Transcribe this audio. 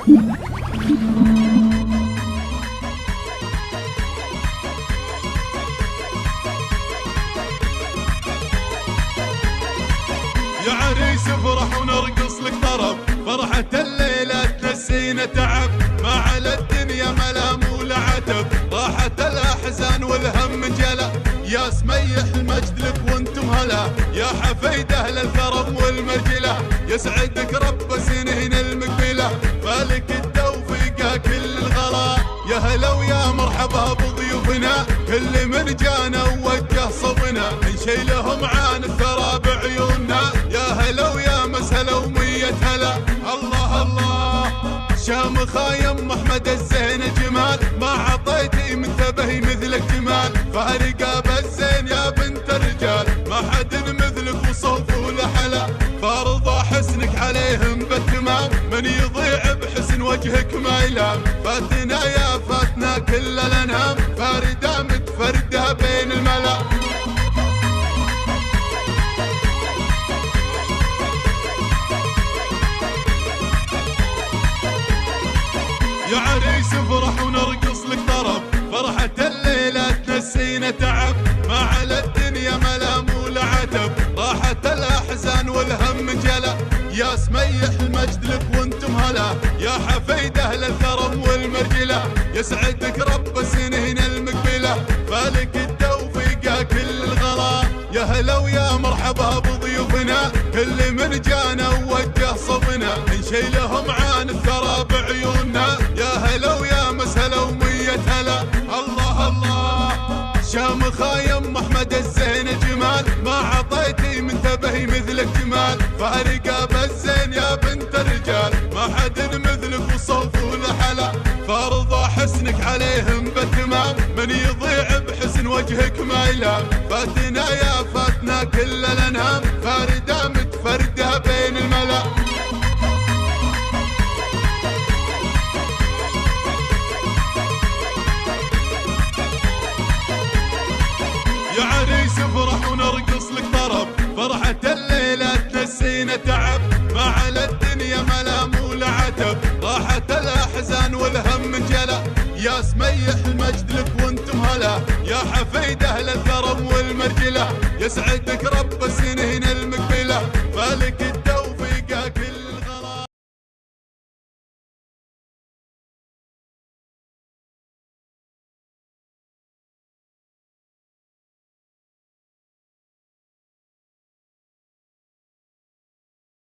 يا عريس افرح ونرقص لك طرب، فرحة الليلة تنسينا تعب، ما على الدنيا ملام ولا عتب، راحت الأحزان والهم جلا، يا سميح المجد لك وانتم هلا، يا حفيد أهل الكرم والمرجلة، يسعدك رب سنين المقبلة، فالك التوفيق كل الغلا، يا هلا ويا مرحبا بضيوفنا، كل من جانا ووجه صبنا، نشيلهم عن الثرى بعيوننا، يا هلا ويا مسهلا ومية هلا، الله الله شام خايم احمد الزين جمال، ما عطيتي منتبه مثلك جمال، فارقه بالزين يا بنت الرجال، ما حد مثلك وصوف ولا حلا، فارضى حسنك عليهم بالتمام، من يضيع بحسن وجهك ما يلام، فاتنا يا فاتنا كل الانام، فارده متفرده بين الملا. يا عريس افرح ونرقص لك طرب، فرحة الليلة تنسينا تعب، ما على الدنيا ملام ولا عتب، راحت الأحزان والهم جلا، يا سميح المجد لك وانتم هلا، يا حفيد أهل الكرم والمرجلة، يسعدك رب سنين المقبلة، فالك التوفيق كل الغلا، يا هلا ويا مرحبا بضيوفنا، كل من جانا ووجه صبنا، نشيلهم عن الثرى بعيوننا، يا هلا ويا مسهلا ومية هلا، الله الله شام خايم احمد الزين جمال، ما عطيتي منتبه مثلك جمال، فارقه بالزين يا بنت الرجال، ما حد مثلك وصوف ولا حلا، فارضى حسنك عليهم بالتمام، من يضيع بحسن وجهك ما يلام، فاتنا يا فاتنا كل الانام، فارده متفرده بين الملا. يا عريس افرح ونرقص لك طرب، فرحة الليلة تنسينا تعب، ما على الدنيا ملام ولا عتب، راحت الأحزان والهم جلا، يا سميح المجد لك وانتم هلا، يا حفيد أهل الكرم والمرجلة، يسعدك رب سنين